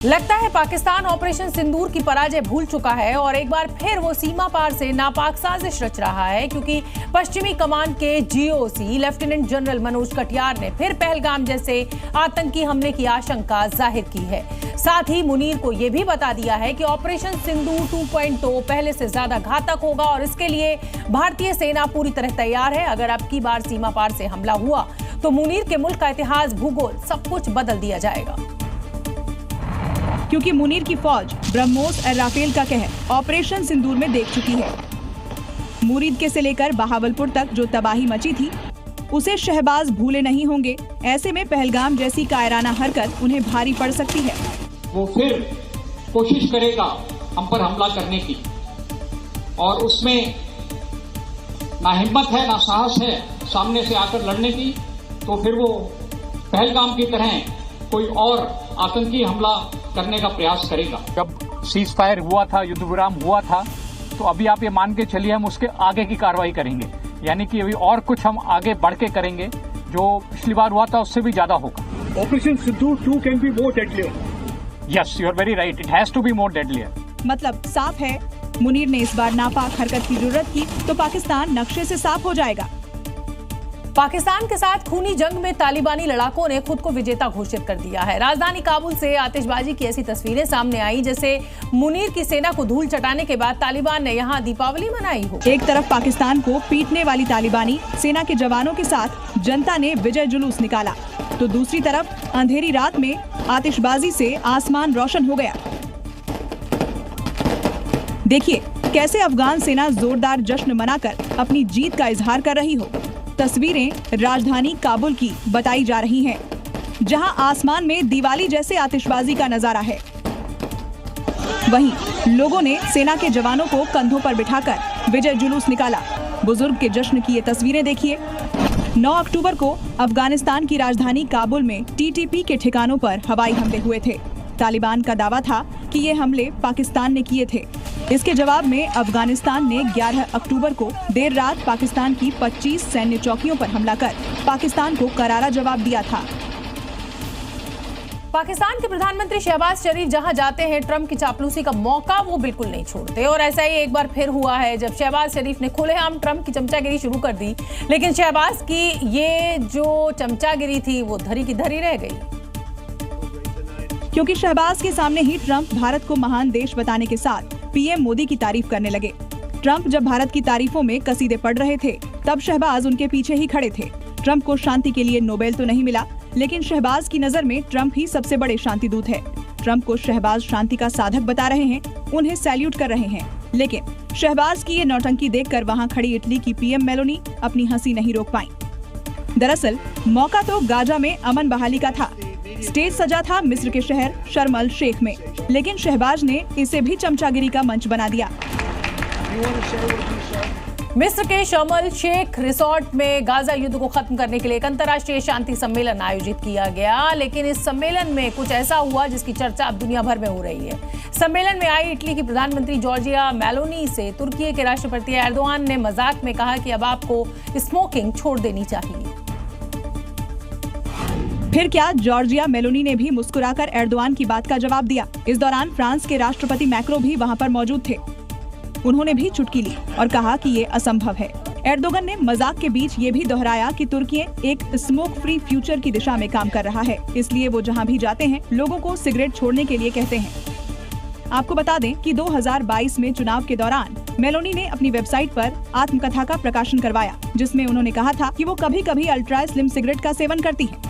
लगता है पाकिस्तान ऑपरेशन सिंदूर की पराजय भूल चुका है और एक बार फिर वो सीमा पार से नापाक साजिश रच रहा है, क्योंकि पश्चिमी कमान के GOC lieutenant general Manoj Katiyar ने फिर पहलगाम जैसे आतंकी हमले की आशंका जाहिर की है। साथ ही मुनीर को यह भी बता दिया है कि ऑपरेशन सिंदूर 2.0 पहले से ज्यादा घातक होगा और इसके लिए भारतीय सेना पूरी तरह तैयार है। अगर अब की बार सीमा पार से हमला हुआ तो मुनीर के मुल्क का इतिहास, भूगोल सब कुछ बदल दिया जाएगा, क्योंकि मुनीर की फौज ब्रह्मोस और राफेल का कहर ऑपरेशन सिंदूर में देख चुकी है। मुरीद के से लेकर बहावलपुर तक जो तबाही मची थी उसे शहबाज भूले नहीं होंगे। ऐसे में पहलगाम जैसी कायराना हरकत उन्हें भारी पड़ सकती है। वो फिर कोशिश करेगा हम पर हमला करने की, और उसमें ना हिम्मत है ना साहस है सामने से आकर लड़ने की, तो फिर वो पहलगाम की तरह कोई और आतंकी हमला करने का प्रयास करेगा। जब सीज फायर हुआ था, युद्ध विराम हुआ था, तो अभी आप ये मान के चलिए हम उसके आगे की कार्रवाई करेंगे, यानी कि अभी और कुछ हम आगे बढ़ के करेंगे जो पिछली बार हुआ था उससे भी ज्यादा होगा। Operation Sindoor 2 can be more deadlier. Yes, you are very right, it has to be more deadlier. मतलब साफ है, मुनीर ने इस बार नापाक हरकत की जरूरत की तो पाकिस्तान नक्शे से साफ हो जाएगा। पाकिस्तान के साथ खूनी जंग में तालिबानी लड़ाकों ने खुद को विजेता घोषित कर दिया है। राजधानी काबुल से आतिशबाजी की ऐसी तस्वीरें सामने आई जैसे मुनीर की सेना को धूल चटाने के बाद तालिबान ने यहां दीपावली मनाई हो। एक तरफ पाकिस्तान को पीटने वाली तालिबानी सेना के जवानों के साथ जनता ने विजय जुलूस निकाला, तो दूसरी तरफ अंधेरी रात में आतिशबाजी से आसमान रोशन हो गया। देखिए कैसे अफगान सेना जोरदार जश्न मनाकर अपनी जीत का इजहार कर रही हो। तस्वीरें राजधानी काबुल की बताई जा रही हैं, जहां आसमान में दिवाली जैसे आतिशबाजी का नजारा है। वहीं लोगों ने सेना के जवानों को कंधों पर बिठाकर विजय जुलूस निकाला। बुजुर्ग के जश्न की ये तस्वीरें देखिए। 9 अक्टूबर को अफगानिस्तान की राजधानी काबुल में टीटीपी के ठिकानों पर हवाई हमले हुए थे। तालिबान का दावा था कि ये हमले पाकिस्तान ने किए थे। इसके जवाब में अफगानिस्तान ने 11 अक्टूबर को देर रात पाकिस्तान की 25 सैन्य चौकियों पर हमला कर पाकिस्तान को करारा जवाब दिया था। पाकिस्तान के प्रधानमंत्री शहबाज शरीफ जहां जाते हैं ट्रंप की चापलूसी का मौका वो बिल्कुल नहीं छोड़ते, और ऐसा ही एक बार फिर हुआ है जब शहबाज शरीफ ने खुलेआम ट्रंप की चमचागिरी शुरू कर दी। लेकिन शहबाज की ये जो चमचागिरी थी वो धरी की धरी रह गई, क्योंकि शहबाज के सामने ही ट्रंप भारत को महान देश बताने के साथ पीएम मोदी की तारीफ करने लगे। ट्रंप जब भारत की तारीफों में कसीदे पढ़ रहे थे तब शहबाज उनके पीछे ही खड़े थे। ट्रंप को शांति के लिए नोबेल तो नहीं मिला, लेकिन शहबाज की नजर में ट्रंप ही सबसे बड़े शांति दूत है। ट्रंप को शहबाज शांति का साधक बता रहे हैं, उन्हें सैल्यूट कर रहे हैं। लेकिन शहबाज की ये नौटंकी देखकर वहाँ खड़ी इटली की पीएम मेलोनी अपनी हंसी नहीं रोक पाई। दरअसल मौका तो गाजा में अमन बहाली का था। स्टेज सजा था मिस्र के शहर शर्म अल शेख में, लेकिन शहबाज ने इसे भी चमचागिरी का मंच बना दिया। मिस्र के शर्म अल शेख रिसोर्ट में गाजा युद्ध को खत्म करने के लिए एक अंतर्राष्ट्रीय शांति सम्मेलन आयोजित किया गया, लेकिन इस सम्मेलन में कुछ ऐसा हुआ जिसकी चर्चा अब दुनिया भर में हो रही है। सम्मेलन में आई इटली की प्रधानमंत्री जॉर्जिया मेलोनी से तुर्की के राष्ट्रपति एर्दोआन ने मजाक में कहा कि अब आपको स्मोकिंग छोड़ देनी चाहिए। फिर क्या, जॉर्जिया मेलोनी ने भी मुस्कुराकर एर्दोआन की बात का जवाब दिया। इस दौरान फ्रांस के राष्ट्रपति मैक्रो भी वहां पर मौजूद थे। उन्होंने भी चुटकी ली और कहा कि ये असंभव है। एर्दोगन ने मजाक के बीच ये भी दोहराया कि तुर्की एक स्मोक फ्री फ्यूचर की दिशा में काम कर रहा है, इसलिए वो जहां भी जाते हैं लोगों को सिगरेट छोड़ने के लिए कहते हैं। आपको बता दें कि 2022 में चुनाव के दौरान मेलोनी ने अपनी वेबसाइट पर आत्मकथा का प्रकाशन करवाया, जिसमें उन्होंने कहा था कि वो कभी-कभी अल्ट्रा स्लिम सिगरेट का सेवन करती हैं।